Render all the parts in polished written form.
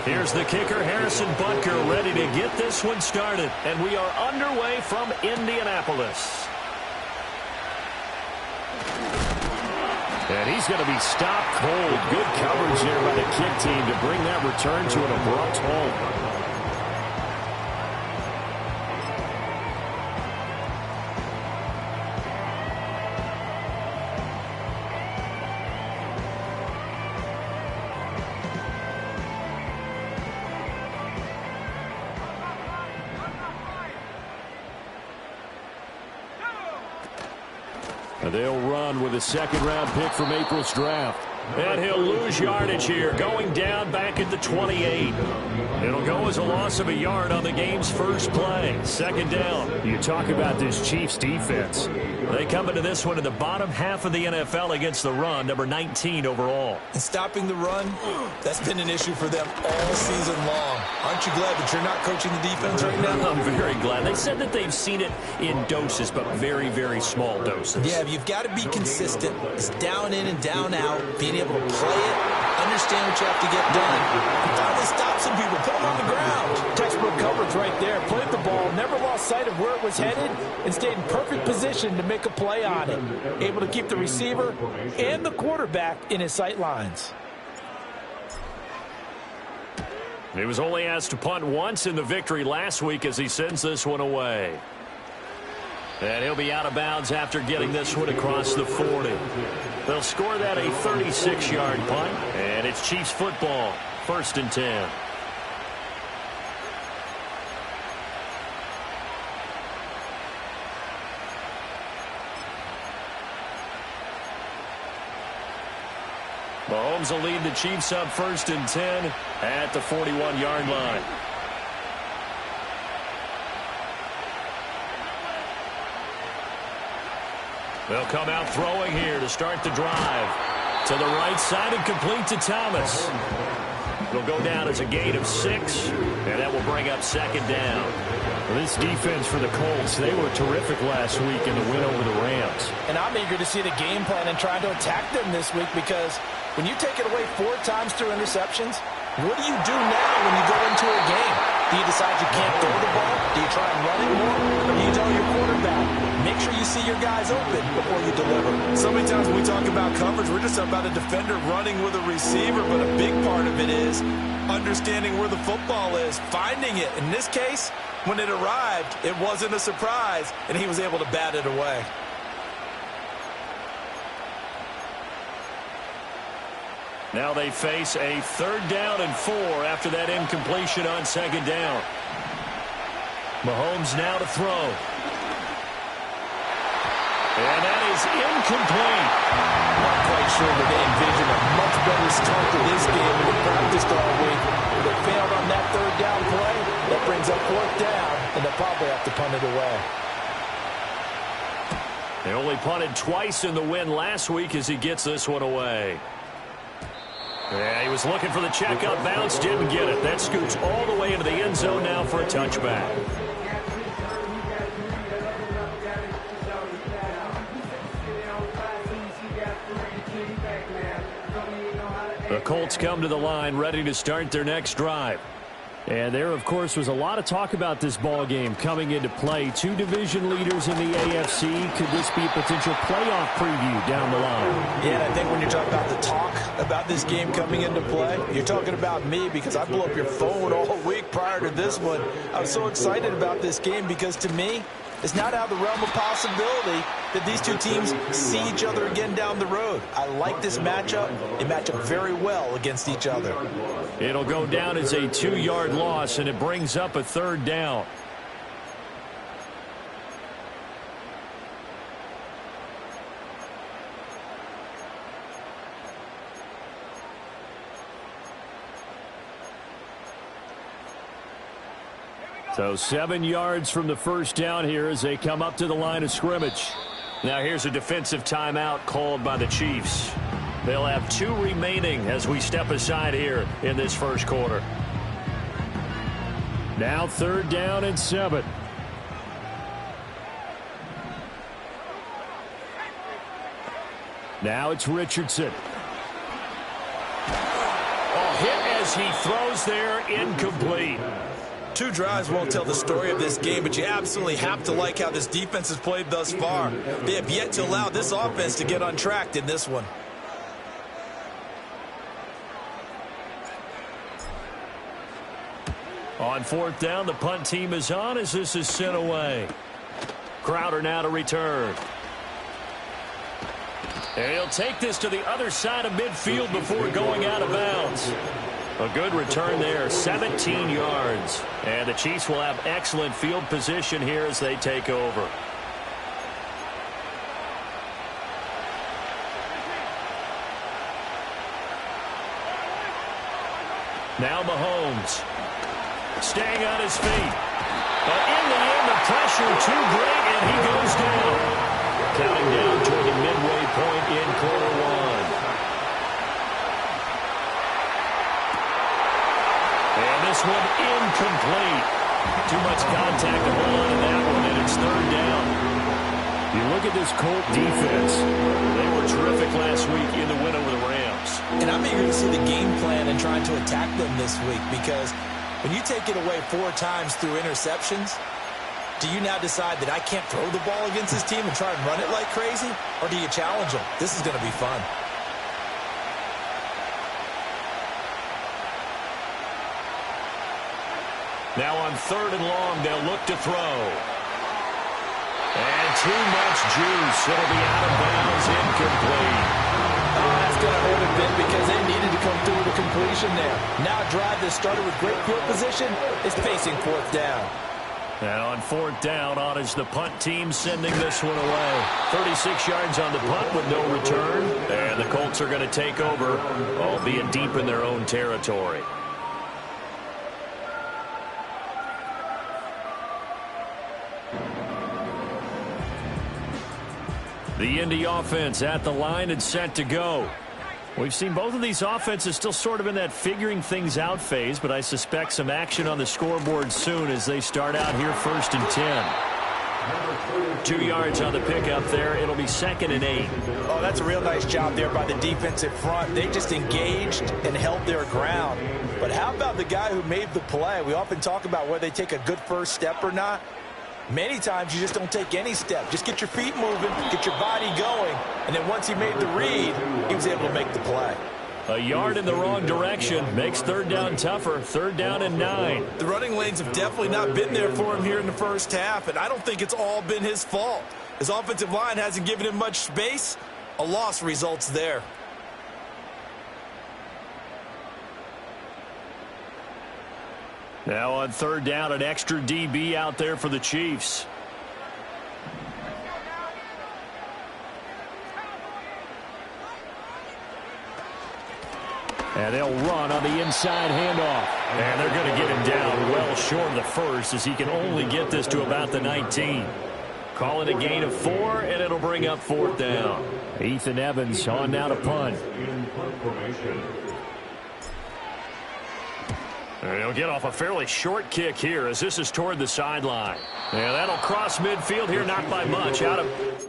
Here's the kicker, Harrison Butker, ready to get this one started. And we are underway from Indianapolis. And he's going to be stopped cold. Good coverage there by the kick team to bring that return to an abrupt halt. They'll run with a second-round pick from April's draft. And he'll lose yardage here, going down back at the 28. It'll go as a loss of a yard on the game's first play. Second down. You talk about this Chiefs defense. They come into this one in the bottom half of the NFL against the run, number 19 overall. And stopping the run, that's been an issue for them all season long. Aren't you glad that you're not coaching the defense right now? I'm very glad. They said that they've seen it in doses, but very, very small doses. Yeah, you've got to be consistent. It's down in and down out, being able to play it, understand what you have to get done, and finally stop some people, put them on the ground. Textbook coverage right there. Played the ball, never lost sight of where it was headed, and stayed in perfect position to make a play on it. Able to keep the receiver and the quarterback in his sight lines. He was only asked to punt once in the victory last week as he sends this one away. And he'll be out of bounds after getting this one across the 40. They'll score that a 36-yard punt, and it's Chiefs football, 1st and 10. Mahomes will lead the Chiefs up 1st and 10 at the 41-yard line. They'll come out throwing here to start the drive. To the right side and complete to Thomas. It'll go down as a gain of 6, and that will bring up 2nd down. Well, this defense for the Colts, they were terrific last week in the win over the Rams. And I'm eager to see the game plan and trying to attack them this week, because when you take it away 4 times through interceptions, what do you do now when you go into a game? Do you decide you can't throw the ball? Do you try and run it more? Or do you tell your quarterback, make sure you see your guys open before you deliver? So many times when we talk about coverage, we're just about a defender running with a receiver, but a big part of it is understanding where the football is, finding it. In this case, when it arrived, it wasn't a surprise, and he was able to bat it away. Now they face a 3rd down and 4 after that incompletion on 2nd down. Mahomes now to throw. And that is incomplete. Not quite sure that they envisioned a much better start to this game than they practiced all week. If they failed on that 3rd down play, that brings up 4th down, and they'll probably have to punt it away. They only punted twice in the win last week as he gets this one away. Yeah, he was looking for the check up bounce, didn't get it. That scoots all the way into the end zone now for a touchback. The Colts come to the line ready to start their next drive. And there, of course, was a lot of talk about this ball game coming into play. 2 division leaders in the AFC. Could this be a potential playoff preview down the line? Yeah, and I think when you're talking about the talk about this game coming into play, you're talking about me, because I blew up your phone all week prior to this one. I was so excited about this game because, to me, it's not out of the realm of possibility that these two teams see each other again down the road. I like this matchup. They match up very well against each other. It'll go down as a 2-yard loss, and it brings up a 3rd down. So 7 yards from the first down here as they come up to the line of scrimmage. Now here's a defensive timeout called by the Chiefs. They'll have 2 remaining as we step aside here in this first quarter. Now 3rd down and 7. Now it's Richardson. Oh, hit as he throws there, incomplete. 2 drives won't tell the story of this game, but you absolutely have to like how this defense has played thus far. They have yet to allow this offense to get untracked in this one. On 4th down, the punt team is on as this is sent away. Crowder now to return. And he'll take this to the other side of midfield before going out of bounds. A good return there, 17 yards. And the Chiefs will have excellent field position here as they take over. Now Mahomes. Staying on his feet. But in the end, the pressure too great, and he goes down. Counting down toward the midway point in quarter 1. And this one incomplete. Too much contact to hold on to that one, and it's 3rd down. You look at this Colt defense. They were terrific last week in the win over the Rams. And I'm eager to see the game plan and trying to attack them this week, because when you take it away 4 times through interceptions, do you now decide that I can't throw the ball against this team and try and run it like crazy? Or do you challenge them? This is going to be fun. Now on 3rd and long, they'll look to throw. And too much juice. It'll be out of bounds, incomplete. Oh, that's going to hurt a bit because they needed to come through the completion there. Now a drive that started with great field position is facing 4th down. And on 4th down, on is the punt team sending this one away. 36 yards on the punt with no return. And the Colts are going to take over, albeit deep in their own territory. The Indy offense at the line and set to go. We've seen both of these offenses still sort of in that figuring things out phase, but I suspect some action on the scoreboard soon as they start out here 1st and 10. 2 yards on the pickup there. It'll be 2nd and 8. Oh, that's a real nice job there by the defensive front. They just engaged and held their ground. But how about the guy who made the play? We often talk about whether they take a good first step or not. Many times you just don't take any step. Just get your feet moving, get your body going, and then once he made the read, he was able to make the play. A yard in the wrong direction makes 3rd down tougher. 3rd down and 9. The running lanes have definitely not been there for him here in the first half, and I don't think it's all been his fault. His offensive line hasn't given him much space. A loss results there. Now on 3rd down, an extra DB out there for the Chiefs. And they'll run on the inside handoff. And they're going to get him down well short of the first as he can only get this to about the 19. Call it a gain of 4, and it'll bring up 4th down. Ethan Evans on now to punt. And he'll get off a fairly short kick here as this is toward the sideline. Yeah, that'll cross midfield here, not by much. Out of...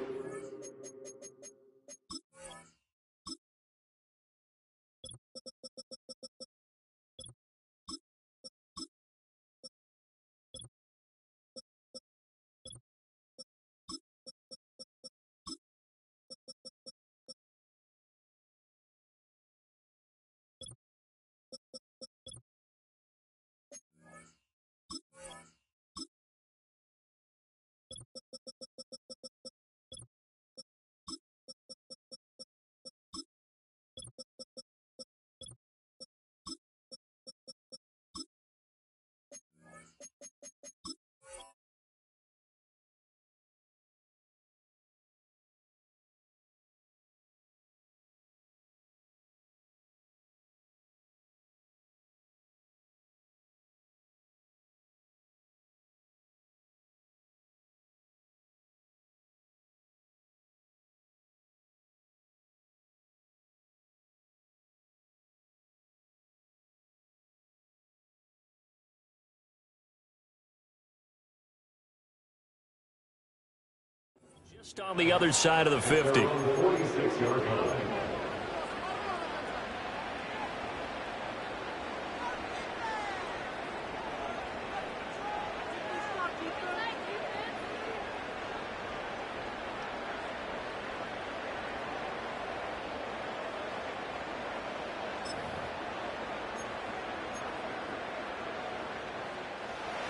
Just on the other side of the 50.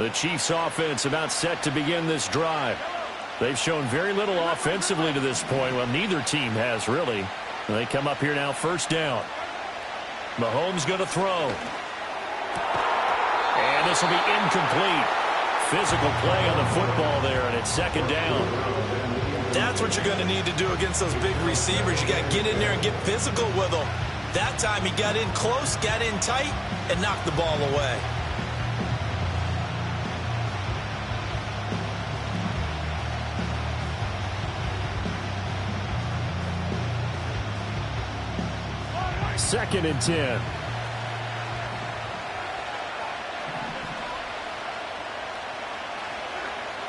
The Chiefs offense about set to begin this drive. They've shown very little offensively to this point. Well, neither team has really. They come up here now, first down. Mahomes going to throw. And this will be incomplete. Physical play on the football there, and it's second down. That's what you're going to need to do against those big receivers. You got to get in there and get physical with them. That time he got in close, got in tight, and knocked the ball away. Second and 10.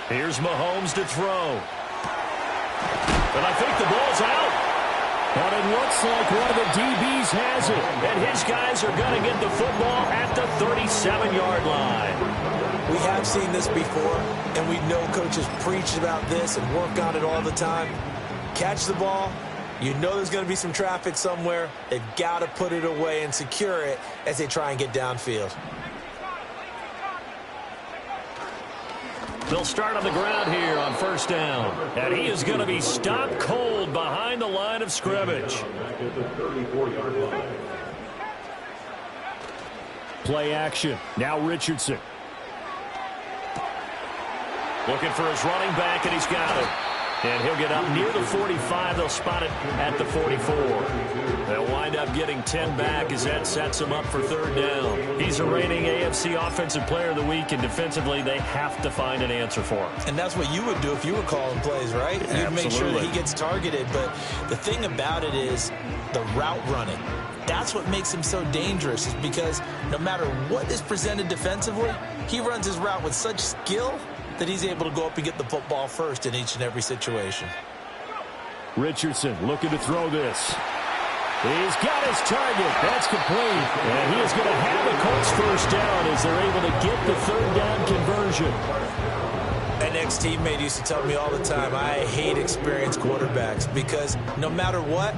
Here's Mahomes to throw. But I think the ball's out. But it looks like one of the DBs has it. And his guys are going to get the football at the 37-yard line. We have seen this before, and we know coaches preach about this and work on it all the time. Catch the ball. You know there's going to be some traffic somewhere. They've got to put it away and secure it as they try and get downfield. They'll start on the ground here on first down. And he is going to be stopped cold behind the line of scrimmage. Play action. Now Richardson. Looking for his running back, and he's got it. And he'll get up near the 45. They'll spot it at the 44. They'll wind up getting 10 back as that sets him up for third down. He's a reigning AFC Offensive Player of the Week, and defensively they have to find an answer for him. And that's what you would do if you were calling plays, right? You'd make sure that he gets targeted. But the thing about it is the route running. That's what makes him so dangerous, is because no matter what is presented defensively, he runs his route with such skill that he's able to go up and get the football first in each and every situation. Richardson looking to throw this. He's got his target. That's complete. And he is going to have the Colts first down as they're able to get the third down conversion. An ex-teammate used to tell me all the time, I hate experienced quarterbacks because no matter what,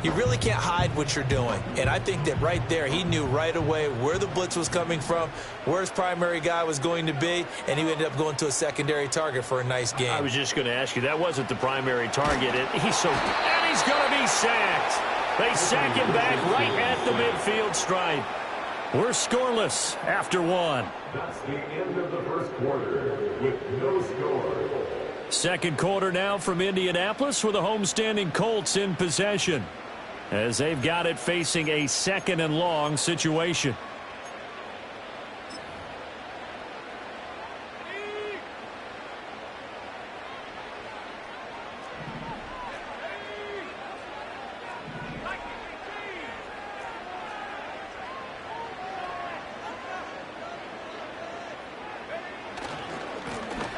you really can't hide what you're doing. And I think that right there, he knew right away where the blitz was coming from, where his primary guy was going to be, and he ended up going to a secondary target for a nice game. I was just going to ask you, that wasn't the primary target. And he's going to be sacked. They sack him back right at the midfield stripe. We're scoreless after one. That's the end of the first quarter with no score. Second quarter now from Indianapolis with the homestanding Colts in possession, as they've got it facing a second and long situation.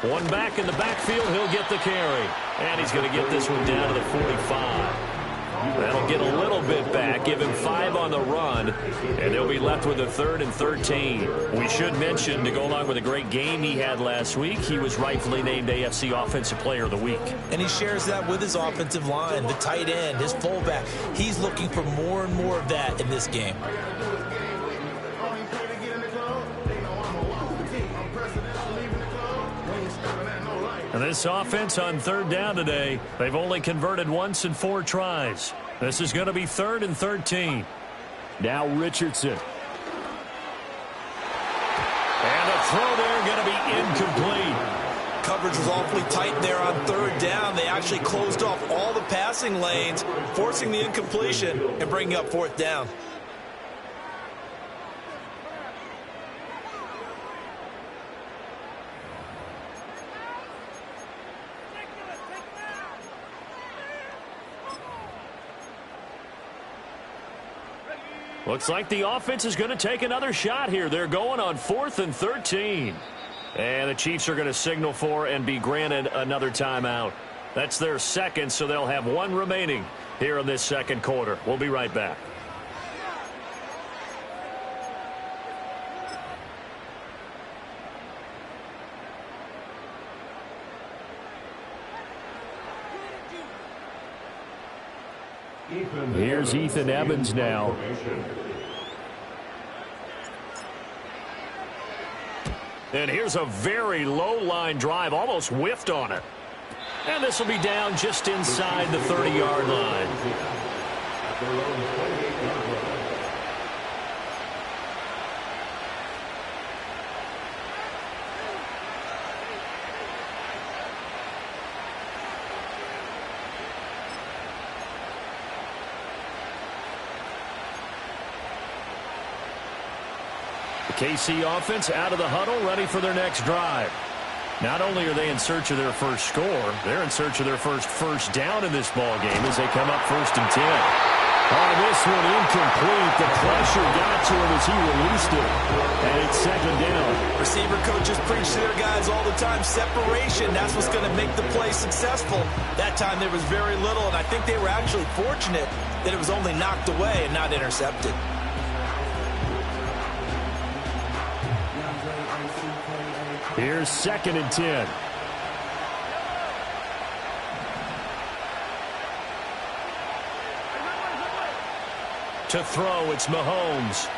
One back in the backfield, he'll get the carry. And he's going to get this one down to the 45. That'll get a little bit back, give him 5 on the run, and they'll be left with a 3rd and 13. We should mention, to go along with a great game he had last week, he was rightfully named AFC Offensive Player of the Week. And he shares that with his offensive line, the tight end, his fullback. He's looking for more and more of that in this game. And this offense on third down today, they've only converted once in 4 tries. This is going to be 3rd and 13. Now Richardson. And the throw there going to be incomplete. Coverage was awfully tight there on 3rd down. They actually closed off all the passing lanes, forcing the incompletion and bringing up 4th down. Looks like the offense is going to take another shot here. They're going on 4th and 13. And the Chiefs are going to signal for and be granted another timeout. That's their second, so they'll have 1 remaining here in this second quarter. We'll be right back. Here's Ethan Evans now. And here's a very low line drive, almost whiffed on it. And this will be down just inside the 30-yard line. The KC offense out of the huddle, ready for their next drive. Not only are they in search of their first score, they're in search of their first down in this ball game as they come up 1st and 10. Oh, this one incomplete. The pressure got to him as he released it. And it's 2nd down. Receiver coaches preach to their guys all the time. Separation, that's what's going to make the play successful. That time there was very little, and I think they were actually fortunate that it was only knocked away and not intercepted. Here's 2nd and 10. To throw, it's Mahomes.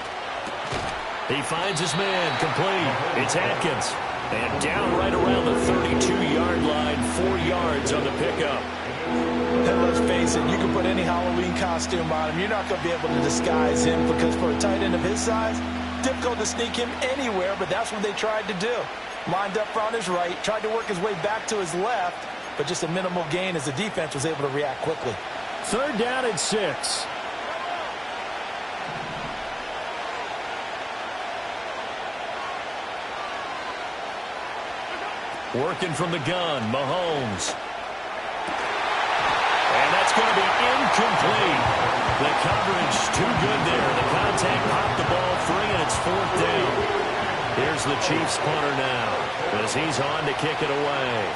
He finds his man, complete. It's Atkins. And down right around the 32-yard line, 4 yards on the pickup. And let's face it, you can put any Halloween costume on him. You're not going to be able to disguise him because for a tight end of his size, difficult to sneak him anywhere, but that's what they tried to do. Lined up on his right, tried to work his way back to his left, but just a minimal gain as the defense was able to react quickly. 3rd down and 6. Working from the gun, Mahomes. And that's going to be incomplete. The coverage too good there. The contact popped the ball free, and it's 4th down. Here's the Chiefs punter now as he's on to kick it away.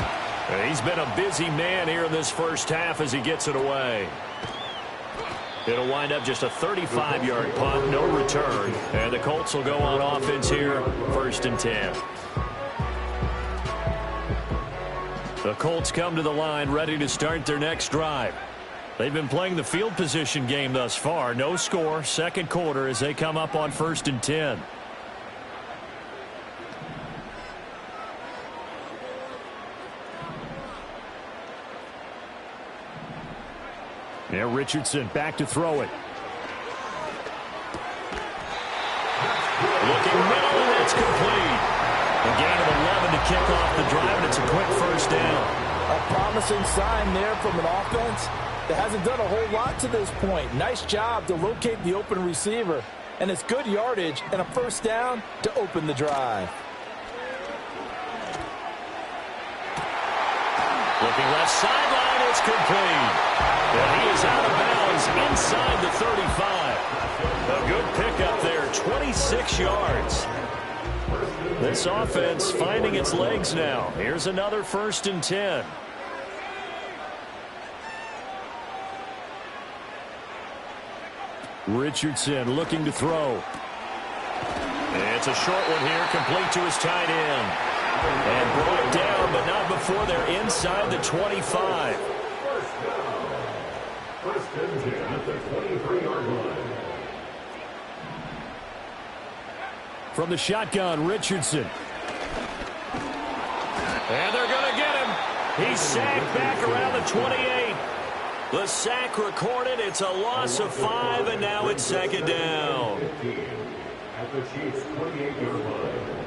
And he's been a busy man here in this first half as he gets it away. It'll wind up just a 35-yard punt, no return. And the Colts will go on offense here, 1st and 10. The Colts come to the line ready to start their next drive. They've been playing the field position game thus far. No score, 2nd quarter as they come up on 1st and 10. Now Richardson back to throw it. Looking middle, and that's complete. A gain of 11 to kick off the drive, and it's a quick 1st down. A promising sign there from an offense that hasn't done a whole lot to this point. Nice job to locate the open receiver, and it's good yardage and a 1st down to open the drive. Looking left sideline, it's complete. And he is out of bounds inside the 35. A good pickup there, 26 yards. This offense finding its legs now. Here's another 1st and 10. Richardson looking to throw. It's a short one here, complete to his tight end. And brought down, but not before they're inside the 25. First and 10 at the 23-yard line. From the shotgun, Richardson. And they're going to get him. He's sacked back around the 28. The sack recorded. It's a loss of 5, and now it's 2nd down. At the Chiefs' 28-yard line.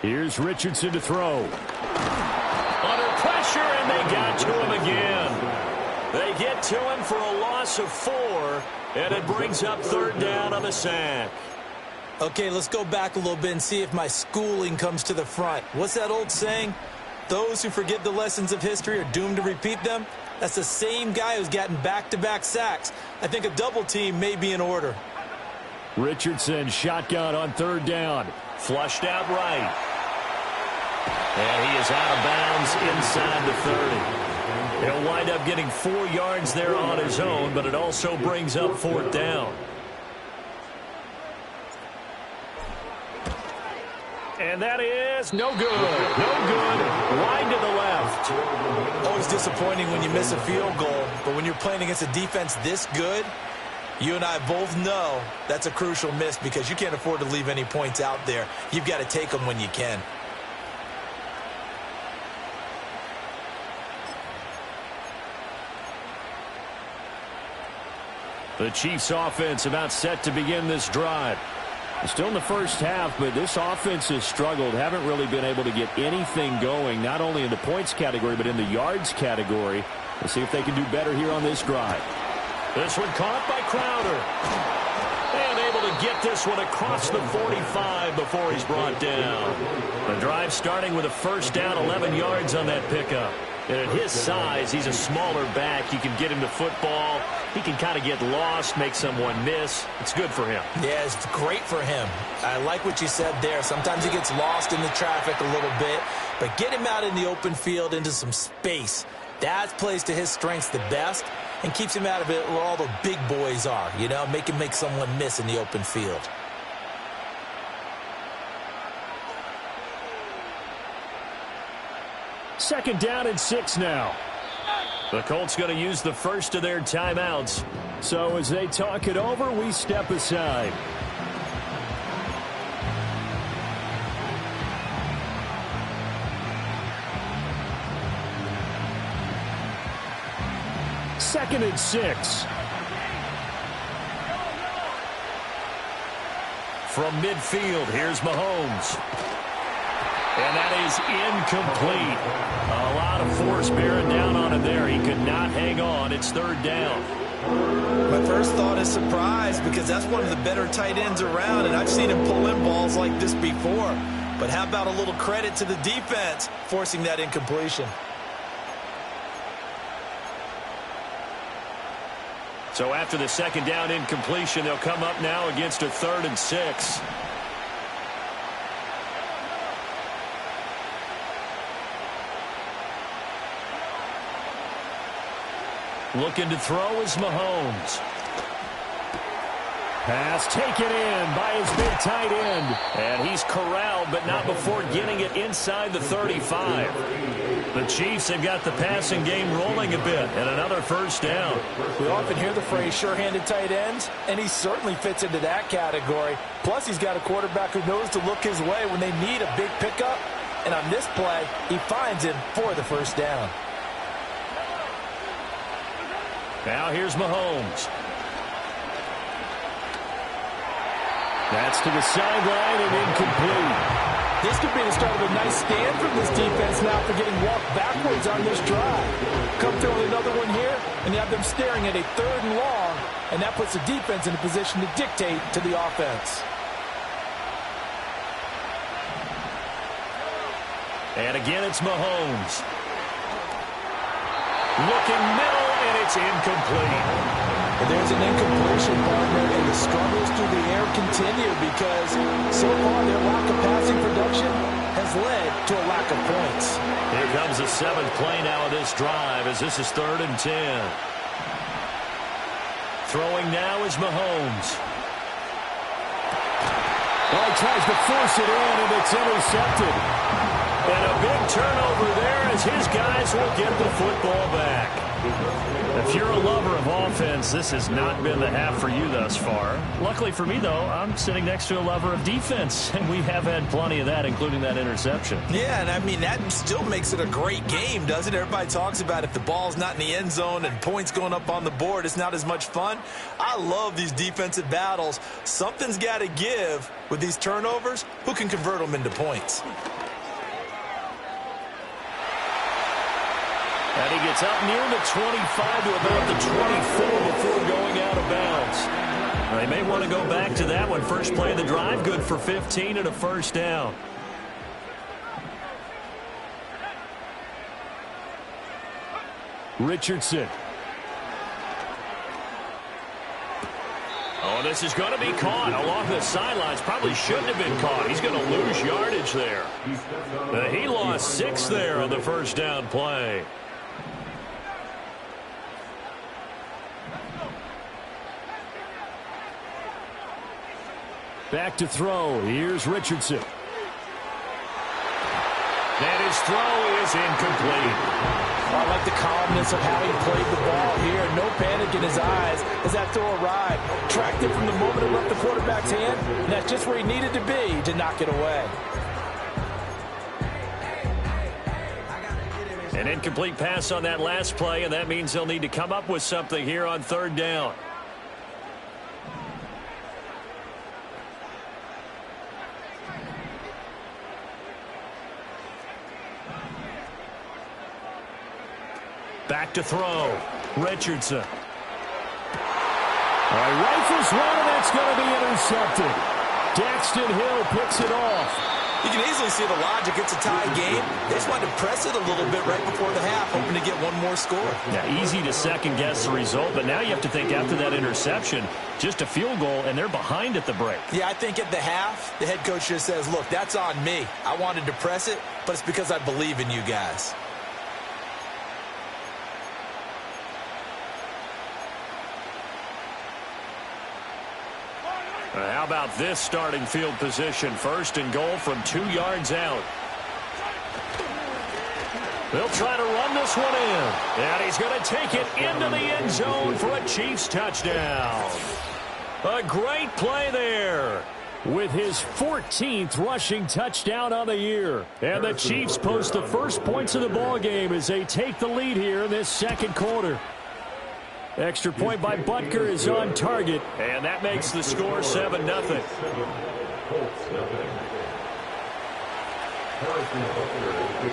Here's Richardson to throw. Under pressure, and they got to him again. They get to him for a loss of 4, and it brings up 3rd down on the sack. Okay, let's go back a little bit and see if my schooling comes to the front. What's that old saying? Those who forget the lessons of history are doomed to repeat them. That's the same guy who's gotten back-to-back sacks. I think a double team may be in order. Richardson shotgun on 3rd down. Flushed out right. And he is out of bounds inside the 30. He'll wind up getting 4 yards there on his own, but it also brings up 4th down. And that is no good. No good. Wide to the left. Always disappointing when you miss a field goal, but when you're playing against a defense this good, You and I both know that's a crucial miss because you can't afford to leave any points out there. You've got to take them when you can. The Chiefs offense about set to begin this drive. Still in the first half, but this offense has struggled. Haven't really been able to get anything going, not only in the points category, but in the yards category. We'll see if they can do better here on this drive. This one caught by Crowder. And able to get this one across the 45 before he's brought down. The drive starting with a first down, 11 yards on that pickup. And at his size, he's a smaller back. You can get him to football. He can kind of get lost, make someone miss. It's good for him. Yeah, it's great for him. I like what you said there. Sometimes he gets lost in the traffic a little bit. But get him out in the open field into some space. That plays to his strengths the best and keeps him out of it where all the big boys are. You know, make him make someone miss in the open field. Second down and 6 now. The Colts going to use the first of their timeouts. So as they talk it over, we step aside. Second and 6. From midfield, here's Mahomes. And that is incomplete. A lot of force bearing down on him there. He could not hang on. It's third down. My first thought is surprise because that's one of the better tight ends around, and I've seen him pull in balls like this before. But how about a little credit to the defense forcing that incompletion? So after the second down incompletion, they'll come up now against a 3rd and 6. Looking to throw is Mahomes. Pass taken in by his big tight end. And he's corralled, but not before getting it inside the 35. The Chiefs have got the passing game rolling a bit, and another first down. We often hear the phrase sure-handed tight ends, and he certainly fits into that category. Plus, he's got a quarterback who knows to look his way when they need a big pickup. And on this play, he finds him for the first down. Now here's Mahomes. That's to the sideline and incomplete. This could be the start of a nice stand from this defense now for getting walked backwards on this drive. Come through with another one here, and you have them staring at a 3rd and long, and that puts the defense in a position to dictate to the offense. And again, it's Mahomes. Looking middle, and it's incomplete. And there's an incompletion, partner, and the struggles through the air continue because so far their lack of passing production has led to a lack of points. Here comes the 7th play now of this drive as this is 3rd and 10. Throwing now is Mahomes. Well, he tries to force it in, and it's intercepted. And a big turnover there as his guys will get the football back. If you're a lover of offense, this has not been the half for you thus far. Luckily for me, though, I'm sitting next to a lover of defense, and we have had plenty of that, including that interception. Yeah, and I mean, that still makes it a great game, doesn't it? Everybody talks about if the ball's not in the end zone and points going up on the board, it's not as much fun. I love these defensive battles. Something's got to give with these turnovers. Who can convert them into points? And he gets up near the 25 to about the 24 before going out of bounds. They may want to go back to that one. First play of the drive, good for 15 and a first down. Richardson. Oh, this is going to be caught along the sidelines. Probably shouldn't have been caught. He's going to lose yardage there. He lost 6 there on the first down play. Back to throw. Here's Richardson. And his throw is incomplete. I like the calmness of how he played the ball here. No panic in his eyes as that throw arrived. Tracked it from the moment it left the quarterback's hand, and that's just where he needed to be to knock it away. An incomplete pass on that last play, and that means they'll need to come up with something here on third down. Back to throw. Richardson. All right, rifles one, and that's going to be intercepted. Daxton Hill picks it off. You can easily see the logic. It's a tie game. They just wanted to press it a little bit right before the half, hoping to get one more score. Yeah, easy to second-guess the result, but now you have to think after that interception, just a field goal, and they're behind at the break. Yeah, I think at the half, the head coach just says, look, that's on me. I wanted to press it, but it's because I believe in you guys. How about this starting field position? First and goal from 2 yards out. They'll try to run this one in. And he's going to take it into the end zone for a Chiefs touchdown. A great play there. With his 14th rushing touchdown on the year. And the Chiefs post the first points of the ball game as they take the lead here in this second quarter. Extra point by Butker is on target. And that makes the score 7-0.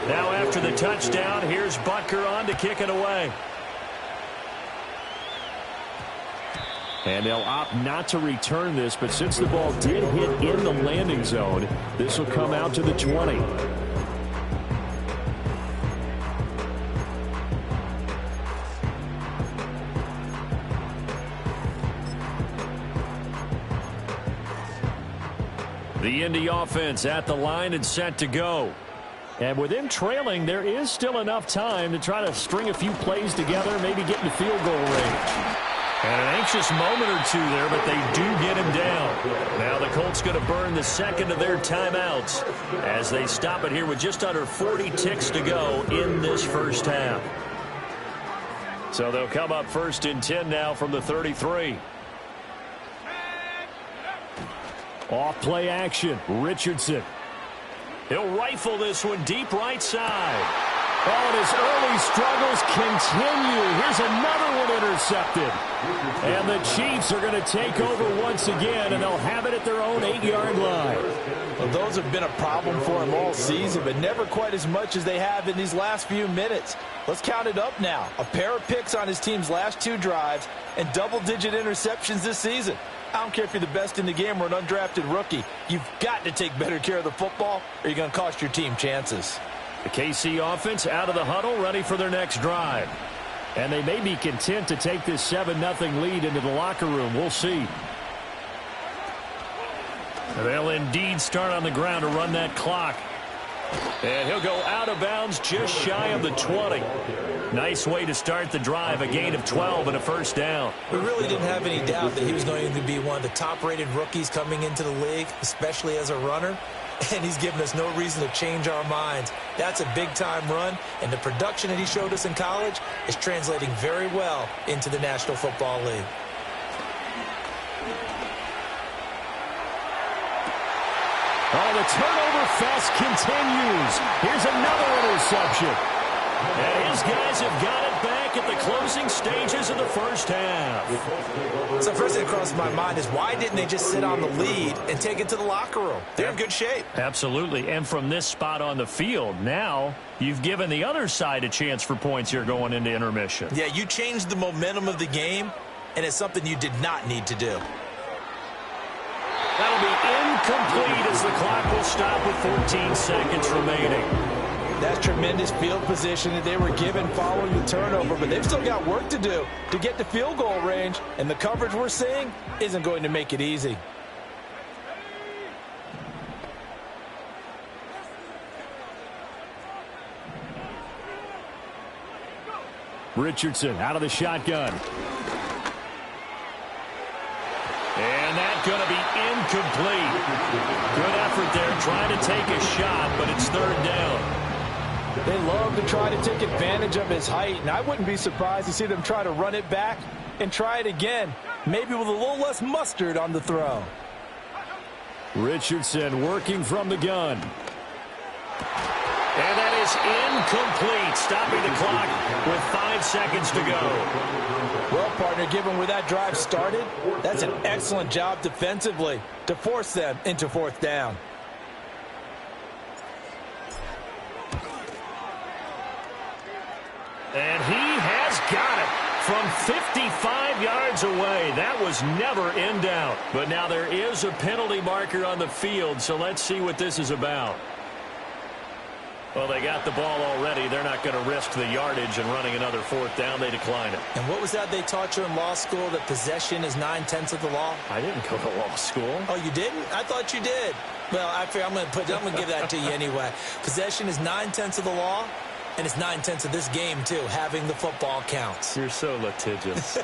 Now after the touchdown, here's Butker on to kick it away. And they'll opt not to return this, but since the ball did hit in the landing zone, this will come out to the 20. The Indy offense at the line and set to go. And with them trailing, there is still enough time to try to string a few plays together, maybe get in the field goal range. And an anxious moment or two there, but they do get him down. Now the Colts going to burn the second of their timeouts as they stop it here with just under 40 ticks to go in this first half. So they'll come up first and 10 now from the 33. Off play action. Richardson. He'll rifle this one deep right side. Oh, and his early struggles continue. Here's another one intercepted. And the Chiefs are going to take over once again, and they'll have it at their own 8-yard line. Well, those have been a problem for him all season, but never quite as much as they have in these last few minutes. Let's count it up now. A pair of picks on his team's last 2 drives and double-digit interceptions this season. I don't care if you're the best in the game or an undrafted rookie. You've got to take better care of the football or you're going to cost your team chances. The KC offense out of the huddle, ready for their next drive. And they may be content to take this 7-0 lead into the locker room. We'll see. They'll indeed start on the ground to run that clock. And he'll go out of bounds just shy of the 20. Nice way to start the drive, a gain of 12 and a first down. We really didn't have any doubt that he was going to be one of the top-rated rookies coming into the league, especially as a runner. And he's given us no reason to change our minds. That's a big-time run, and the production that he showed us in college is translating very well into the National Football League. Oh, the turnover fest continues. Here's another interception. And his guys have got it back at the closing stages of the first half. So first thing that crosses my mind is why didn't they just sit on the lead and take it to the locker room? They're in good shape. Absolutely. And from this spot on the field, now you've given the other side a chance for points here going into intermission. Yeah, you changed the momentum of the game, and it's something you did not need to do. That'll be incomplete as the clock will stop with 14 seconds remaining. That's tremendous field position that they were given following the turnover, but they've still got work to do to get to field goal range, and the coverage we're seeing isn't going to make it easy. Richardson out of the shotgun. And that's going to be incomplete. Good effort there trying to take a shot, but it's third down. They love to try to take advantage of his height, and I wouldn't be surprised to see them try to run it back and try it again, maybe with a little less mustard on the throw. Richardson working from the gun. And that is incomplete, stopping the clock with 5 seconds to go. Well, partner, given where that drive started, that's an excellent job defensively to force them into 4th down. And he has got it from 55 yards away. That was never in doubt. But now there is a penalty marker on the field, so let's see what this is about. Well, they got the ball already. They're not going to risk the yardage and running another 4th down. They decline it. And what was that they taught you in law school, that possession is 9/10 of the law? I didn't go to law school. Oh, you didn't? I thought you did. Well, I figure I'm going to give that to you anyway. Possession is 9/10 of the law, and it's 9/10 of this game, too. Having the football counts. You're so litigious.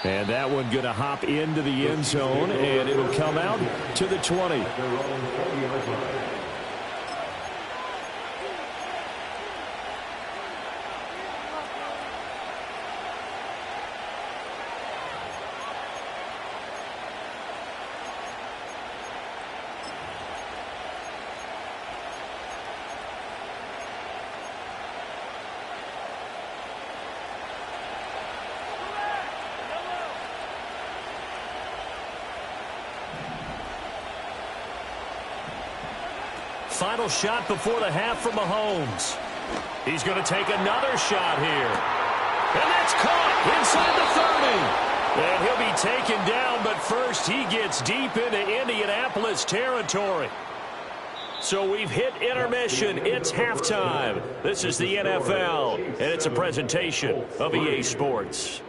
And that one going to hop into the end zone, and it'll come out to the 20. Final shot before the half from Mahomes. He's going to take another shot here. And that's caught inside the 30. And he'll be taken down, but first he gets deep into Indianapolis territory. So we've hit intermission. It's halftime. This is the NFL, and it's a presentation of EA Sports.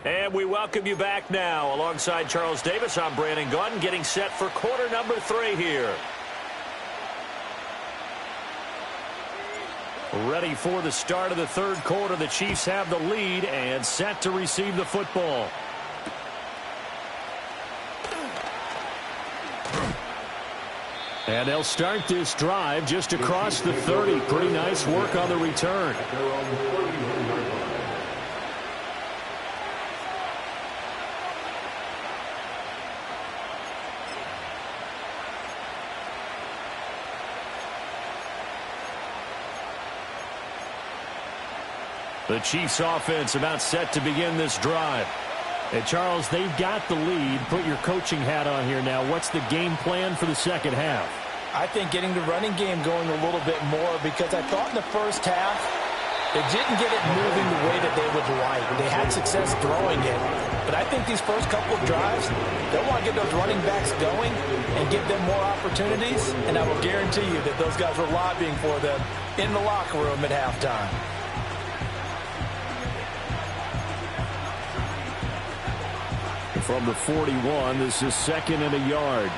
And we welcome you back now. Alongside Charles Davis, I'm Brandon Gaudin, getting set for quarter number 3 here. Ready for the start of the 3rd quarter. The Chiefs have the lead and set to receive the football. And they'll start this drive just across the 30. Pretty nice work on the return. The Chiefs offense about set to begin this drive. And Charles, they've got the lead. Put your coaching hat on here now. What's the game plan for the second half? I think getting the running game going a little bit more, because I thought in the first half they didn't get it moving the way that they would like. They had success throwing it, but I think these first couple of drives, they'll want to get those running backs going and give them more opportunities, and I will guarantee you that those guys were lobbying for them in the locker room at halftime. From the 41, this is 2nd and a yard.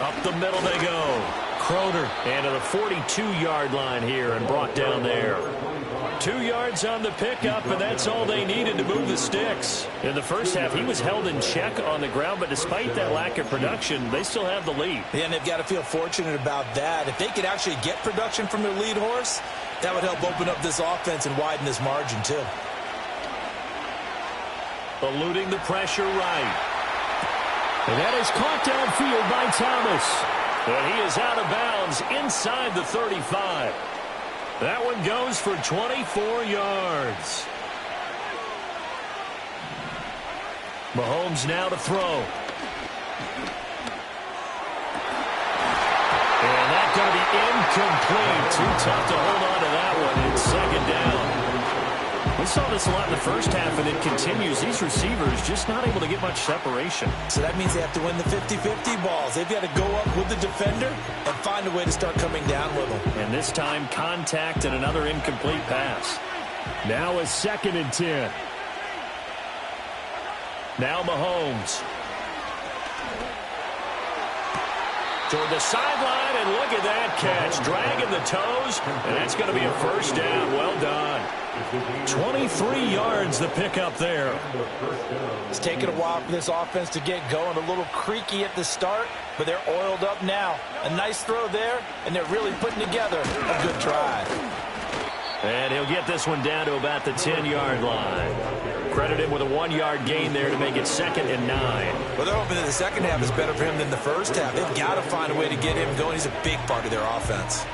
Up the middle they go. Croner and to the 42-yard line here and brought down there. 2 yards on the pickup, and that's all they needed to move the sticks. In the first half, he was held in check on the ground, but despite that lack of production, they still have the lead. Yeah, and they've got to feel fortunate about that. If they could actually get production from their lead horse, that would help open up this offense and widen this margin, too. Eluding the pressure right. And that is caught downfield by Thomas. And he is out of bounds inside the 35. That one goes for 24 yards. Mahomes now to throw. And that's going to be incomplete. Too tough to hold on to that one. It's 2nd down. We saw this a lot in the first half, and it continues. These receivers just not able to get much separation. So that means they have to win the 50-50 balls. They've got to go up with the defender and find a way to start coming down with them. And this time, contact and another incomplete pass. Now a 2nd and 10. Now Mahomes. Toward the sideline, and look at that catch. Dragging the toes, and that's going to be a first down. Well done. 23 yards the pickup there. It's taken a while for this offense to get going. A little creaky at the start, but they're oiled up now. A nice throw there, and they're really putting together a good drive. And he'll get this one down to about the 10-yard line. Credit him with a 1-yard gain there to make it 2nd and 9. Well, they're hoping that the second half is better for him than the first half. They've got to find a way to get him going. He's a big part of their offense.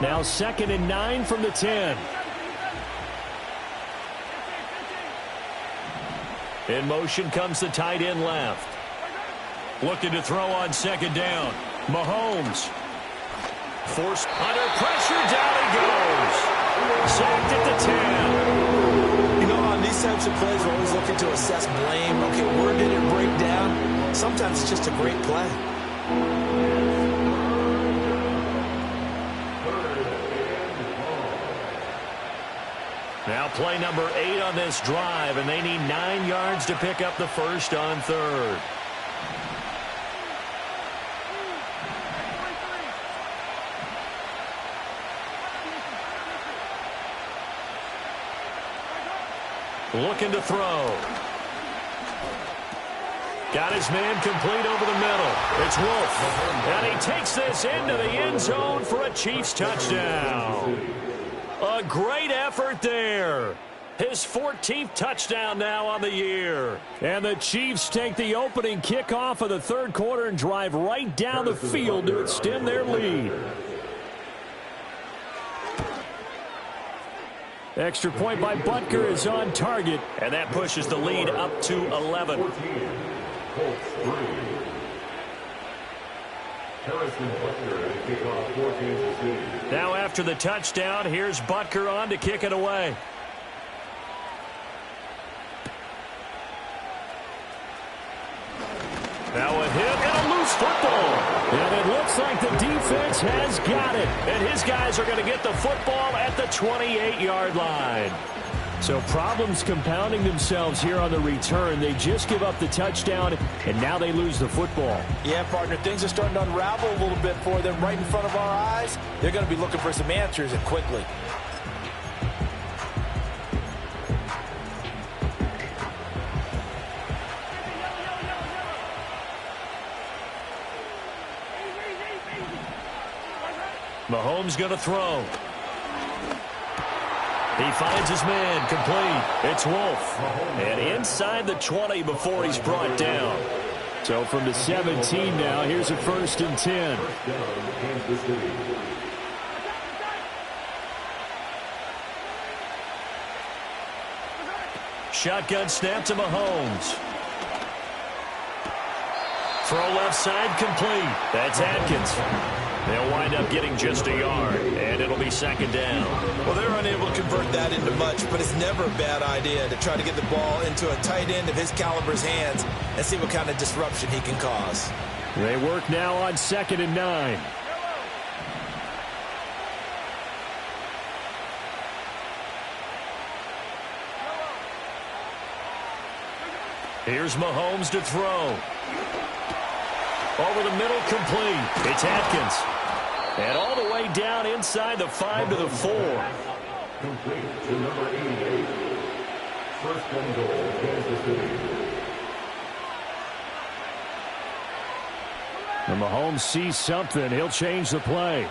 Now 2nd and 9 from the 10. In motion comes the tight end left. Looking to throw on 2nd down. Mahomes. Forced under pressure. Down he goes. Sacked at the 10. You know, on these types of plays, we're always looking to assess blame. Okay, where did it break down? Sometimes it's just a great play. Now play number 8 on this drive, and they need 9 yards to pick up the first on 3rd. Looking to throw. Got his man complete over the middle. It's Wolf. And he takes this into the end zone for a Chiefs touchdown. A great effort there. His 14th touchdown now on the year. And the Chiefs take the opening kickoff of the 3rd quarter and drive right down the field to extend their lead. Extra point by Butker is on target. And that pushes the lead up to 11. Now after the touchdown, here's Butker on to kick it away. Now a hit and a loose football. And it looks like the defense has got it. And his guys are going to get the football at the 28-yard line. So problems compounding themselves here on the return. They just give up the touchdown, and now they lose the football. Yeah, partner, things are starting to unravel a little bit for them right in front of our eyes. They're going to be looking for some answers, and quickly. Mahomes going to throw. He finds his man complete. It's Wolf. And inside the 20 before he's brought down. So from the 17 now, here's a 1st and 10. Shotgun snap to Mahomes. Throw left side complete. That's Atkins. They'll wind up getting just a yard, and it'll be 2nd down. Well, they're unable to convert that into much, but it's never a bad idea to try to get the ball into a tight end of his caliber's hands and see what kind of disruption he can cause. They work now on 2nd and 9. Here's Mahomes to throw. Over the middle, complete. It's Atkins. And all the way down inside the 5 to the 4. Complete to number 88. 1st and goal, Kansas City. And Mahomes sees something. He'll change the play.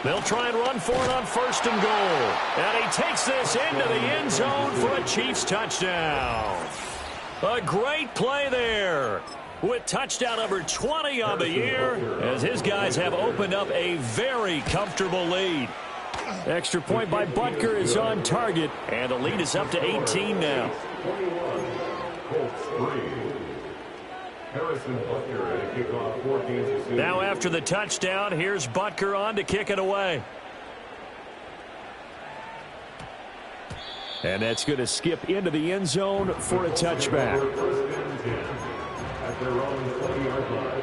They'll try and run for it on 1st and goal. And he takes this into the end zone for a Chiefs touchdown. A great play there with touchdown number 20 on the year as his guys have opened up a very comfortable lead. Extra point by Butker is on target. And the lead is up to 18 now. 21, Colts 3. Harrison Butker at a kickoff for Kansas City. Now after the touchdown, here's Butker on to kick it away. And that's going to skip into the end zone for a touchback. At their own 20-yard line.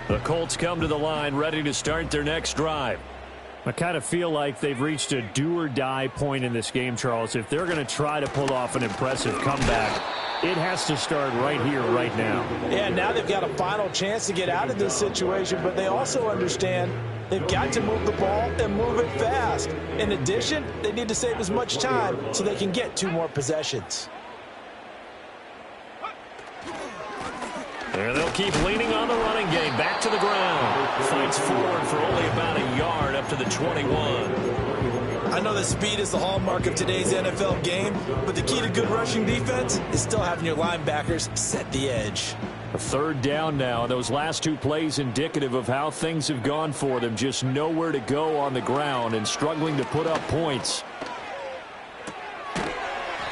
The Colts come to the line ready to start their next drive. I kind of feel like they've reached a do-or-die point in this game, Charles. If they're going to try to pull off an impressive comeback, it has to start right here, right now. Yeah, now they've got a final chance to get out of this situation, but they also understand they've got to move the ball and move it fast. In addition, they need to save as much time so they can get 2 more possessions. And they'll keep leaning on the running game. Back to the ground. Fights forward for only about a yard up to the 21. I know that speed is the hallmark of today's NFL game, but the key to good rushing defense is still having your linebackers set the edge. A third down now. Those last 2 plays indicative of how things have gone for them. Just nowhere to go on the ground and struggling to put up points.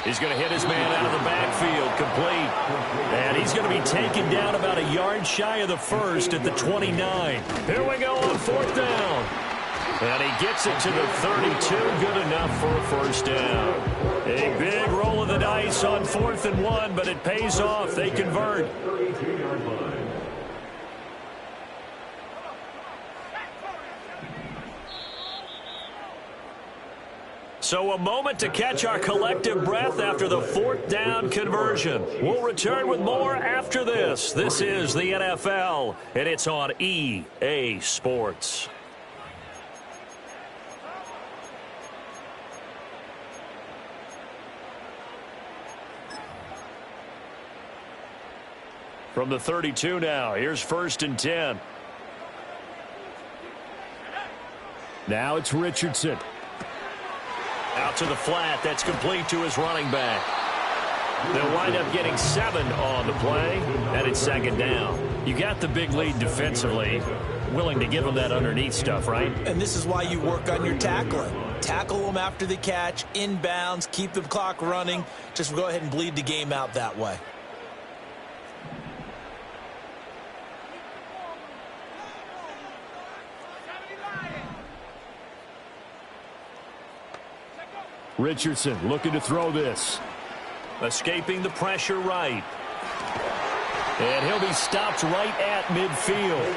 He's going to hit his man out of the backfield, complete. And he's going to be taken down about a yard shy of the first at the 29. Here we go on 4th down. And he gets it to the 32, good enough for a first down. A big roll of the dice on 4th and 1, but it pays off. They convert. So a moment to catch our collective breath after the 4th down conversion. We'll return with more after this. This is the NFL, and it's on EA Sports. From the 32 now, here's 1st and 10. Now it's Richardson. Out to the flat. That's complete to his running back. They'll wind up getting 7 on the play, and it's 2nd down. You got the big lead defensively. Willing to give them that underneath stuff, right? And this is why you work on your tackling. Tackle them after the catch, inbounds, keep the clock running. Just go ahead and bleed the game out that way. Richardson looking to throw this. Escaping the pressure right. And he'll be stopped right at midfield.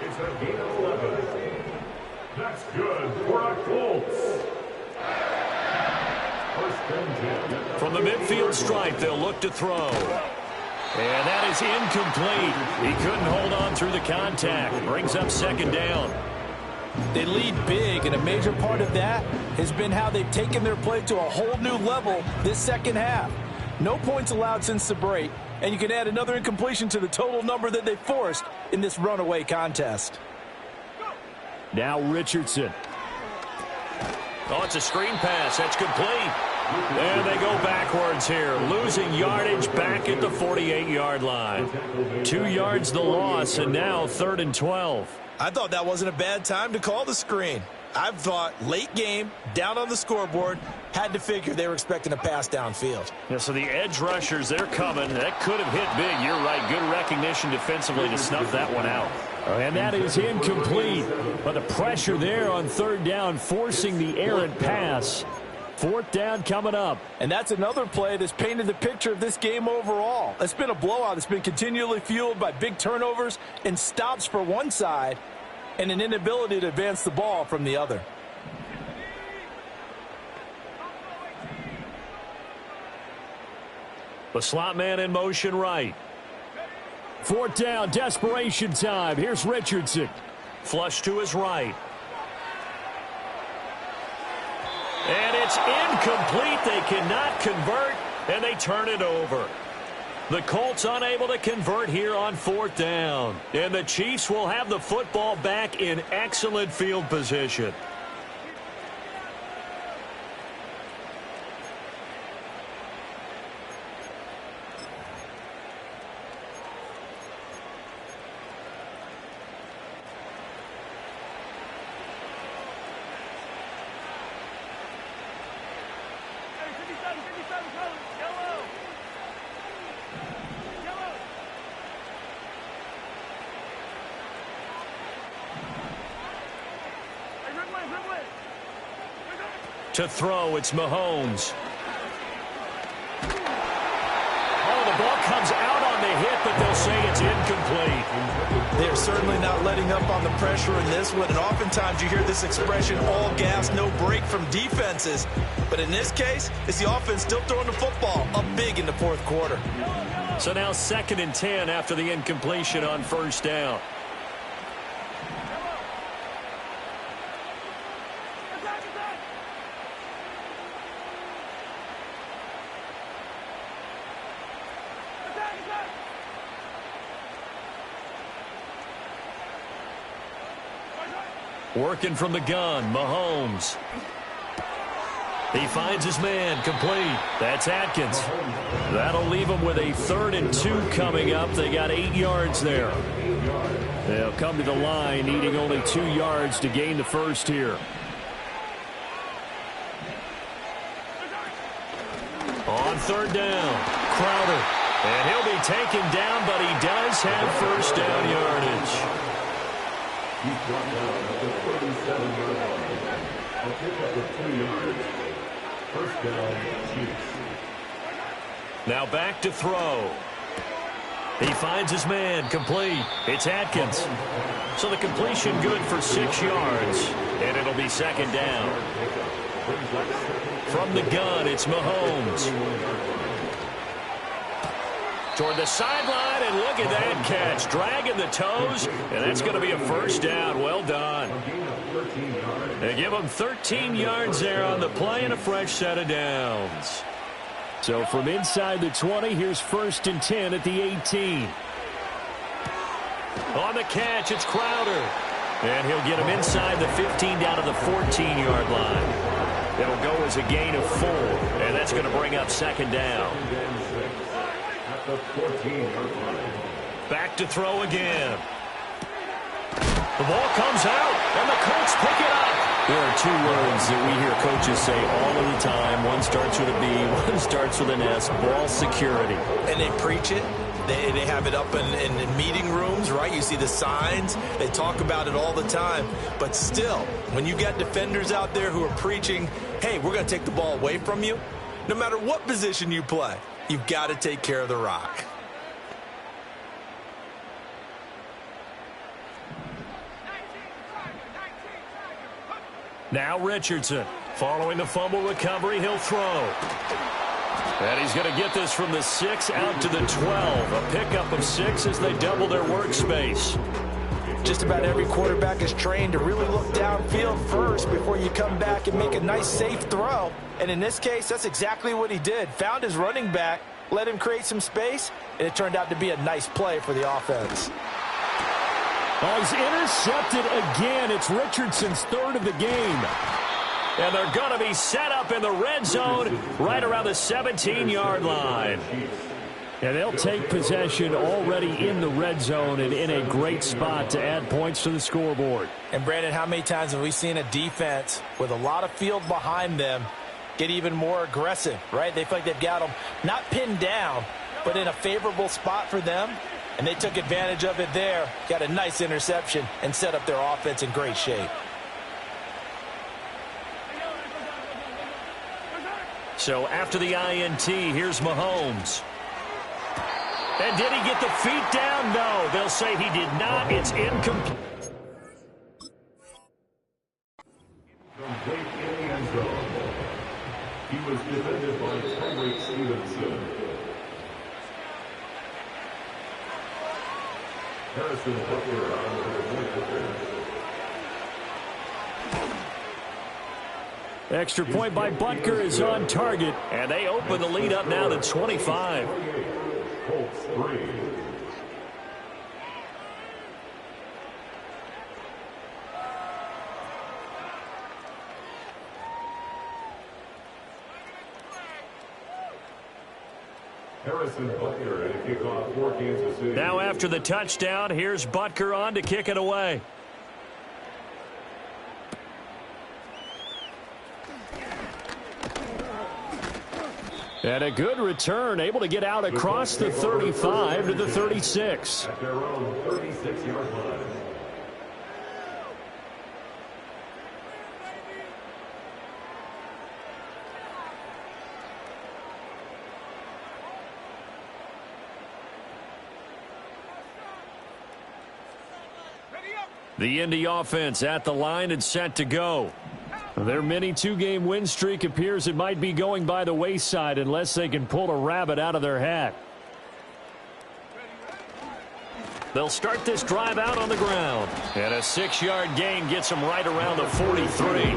It's a gain of 11. That's good for our Colts. 1st and 10. From the midfield stripe, they'll look to throw. And that is incomplete. He couldn't hold on through the contact. Brings up 2nd down. They lead big, and a major part of that has been how they've taken their play to a whole new level this second half. No points allowed since the break, and you can add another incompletion to the total number that they forced in this runaway contest. Now Richardson. Oh, it's a screen pass. That's complete. And they go backwards here, losing yardage back at the 48-yard line. 2 yards the loss, and now 3rd and 12. I thought that wasn't a bad time to call the screen. I've thought late game, down on the scoreboard, had to figure they were expecting a pass downfield. Yeah, so the edge rushers, they're coming. That could have hit big. You're right. Good recognition defensively to snuff that one out. And that is incomplete. But the pressure there on 3rd down, forcing the errant pass. 4th down coming up. And that's another play that's painted the picture of this game overall. It's been a blowout. It's been continually fueled by big turnovers and stops for one side and an inability to advance the ball from the other. The slot man in motion right. 4th down, desperation time. Here's Richardson. Flush to his right. And it's incomplete. They cannot convert, and they turn it over. The Colts unable to convert here on 4th down. And the Chiefs will have the football back in excellent field position. To throw, it's Mahomes. Oh, the ball comes out on the hit, but they'll say it's incomplete. They're certainly not letting up on the pressure in this one, and oftentimes you hear this expression, all gas, no break from defenses. But in this case, it's the offense still throwing the football up big in the fourth quarter. So now 2nd and 10 after the incompletion on first down. Working from the gun, Mahomes. He finds his man, complete. That's Atkins. That'll leave him with a 3rd and 2 coming up. They got 8 yards there. They'll come to the line, needing only 2 yards to gain the first here. On 3rd down, Crowder. And he'll be taken down, but he does have first down yardage. He's brought down at the 37-yard line. A pickup of 2 yards. First down, Chiefs. Now back to throw. He finds his man, complete. It's Atkins. So the completion good for 6 yards, and it'll be 2nd down. From the gun, it's Mahomes. Toward the sideline, and look at that catch. Dragging the toes, and that's going to be a first down. Well done. They give him 13 yards there on the play and a fresh set of downs. So from inside the 20, here's 1st and 10 at the 18. On the catch, it's Crowder. And he'll get him inside the 15 down to the 14-yard line. It'll go as a gain of 4, and that's going to bring up 2nd down. Back to throw again. The ball comes out, and the Colts pick it up. There are 2 words that we hear coaches say all of the time. One starts with a B, one starts with an S, ball security. And they preach it. They have it up in meeting rooms, right? You see the signs. They talk about it all the time. But still, when you got defenders out there who are preaching, hey, we're going to take the ball away from you, no matter what position you play, you've got to take care of the rock. Now Richardson. Following the fumble recovery, he'll throw. And he's going to get this from the 6 out to the 12. A pickup of 6 as they double their workspace. Just about every quarterback is trained to really look downfield first before you come back and make a nice, safe throw. And in this case, that's exactly what he did. Found his running back, let him create some space, and it turned out to be a nice play for the offense. Oh, he's intercepted again. It's Richardson's 3rd of the game. And they're going to be set up in the red zone right around the 17-yard line. And they'll take possession already in the red zone and in a great spot to add points to the scoreboard. And, Brandon, how many times have we seen a defense with a lot of field behind them get even more aggressive, right? They feel like they've got them not pinned down, but in a favorable spot for them. And they took advantage of it there, got a nice interception, and set up their offense in great shape. So after the INT, here's Mahomes. And did he get the feet down? No, they'll say he did not. It's incomplete. Complete in the end zone. He was defended by Tyreek Stevenson. Harrison Butker on the point. Extra point by Butker is on target. And they open the lead up now to 25. Colts 3. Harrison Butker at a kickoff for Kansas City. Now after the touchdown, here's Butker on to kick it away. And a good return, able to get out across the 35 to the 36. At their own 36-yard line. The Indy offense at the line and set to go. Their mini two-game win streak appears it might be going by the wayside unless they can pull a rabbit out of their hat. They'll start this drive out on the ground. And a 6-yard gain gets them right around the 43.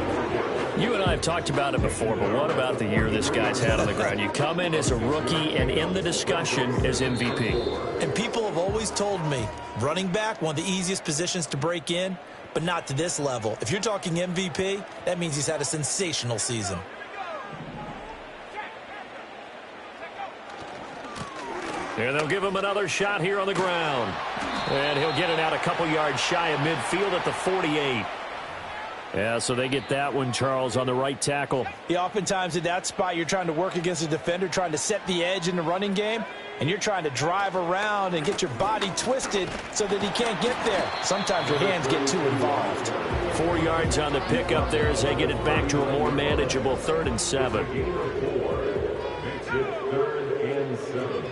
You and I have talked about it before, but what about the year this guy's had on the ground? You come in as a rookie and in the discussion as MVP. And people have always told me, running back, one of the easiest positions to break in, but not to this level. If you're talking MVP, that means he's had a sensational season. And they'll give him another shot here on the ground. And he'll get it out a couple yards shy of midfield at the 48. Yeah, so they get that one, Charles, on the right tackle. Yeah, oftentimes in that spot, you're trying to work against a defender, trying to set the edge in the running game, and you're trying to drive around and get your body twisted so that he can't get there. Sometimes your hands get too involved. 4 yards on the pickup there as they get it back to a more manageable 3rd and 7. Makes it 3rd and 7.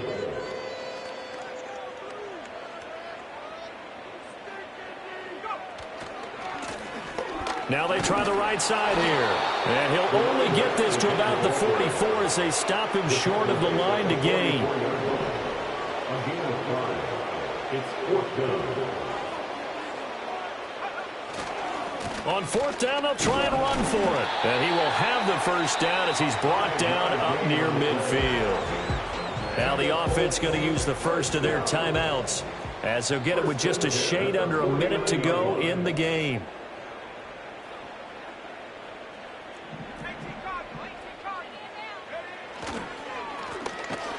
Now they try the right side here. And he'll only get this to about the 44 as they stop him short of the line to gain. Again, 5. It's 4th down. On 4th down, they'll try and run for it. And he will have the first down as he's brought down up near midfield. Now the offense going to use the first of their timeouts as they'll get it with just a shade under a minute to go in the game.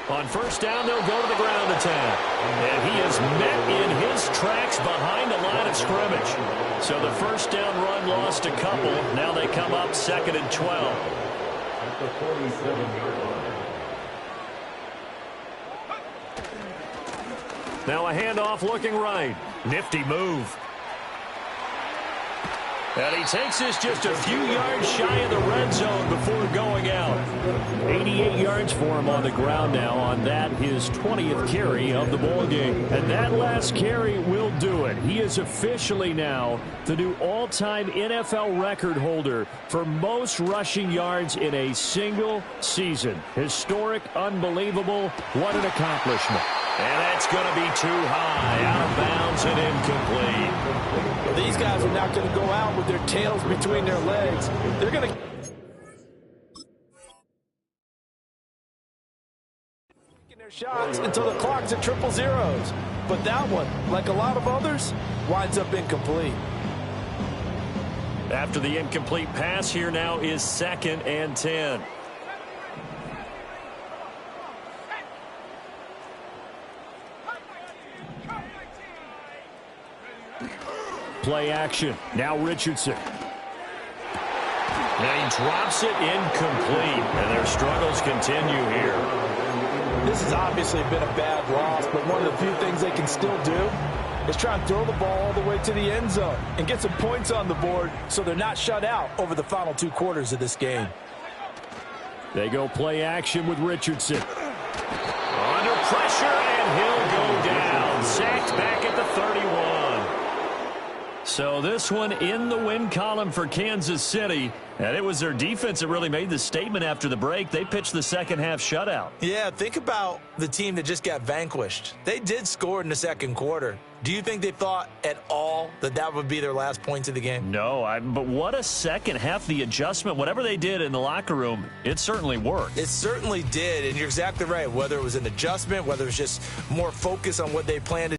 On 1st down, they'll go to the ground attack. And he is met in his tracks behind the line of scrimmage. So the 1st down run lost a couple. Now they come up 2nd and 12. At the 47-yard line. Now a handoff looking right. Nifty move. And he takes this just a few yards shy of the red zone before going out. 88 yards for him on the ground now on that, his 20th carry of the ball game. And that last carry will do it. He is officially now the new all-time NFL record holder for most rushing yards in a single season. Historic, unbelievable. What an accomplishment. And that's going to be too high, out of bounds and incomplete. Well, these guys are not going to go out with their tails between their legs. They're going to taking their shots until the clock's at 000. But that one, like a lot of others, winds up incomplete. After the incomplete pass, here now is 2nd and 10. Play action. Now Richardson. And he drops it incomplete. And their struggles continue here. This has obviously been a bad loss, but one of the few things they can still do is try and throw the ball all the way to the end zone and get some points on the board so they're not shut out over the final 2 quarters of this game. They go play action with Richardson. Under pressure, and he'll go down. Sacked back at the 31. So this one in the win column for Kansas City. And it was their defense that really made the statement after the break. They pitched the second half shutout. Yeah, think about the team that just got vanquished. They did score in the 2nd quarter. Do you think they thought at all that that would be their last points of the game? No, but what a second half. The adjustment, whatever they did in the locker room, it certainly worked. It certainly did, and you're exactly right. Whether it was an adjustment, whether it was just more focus on what they planned to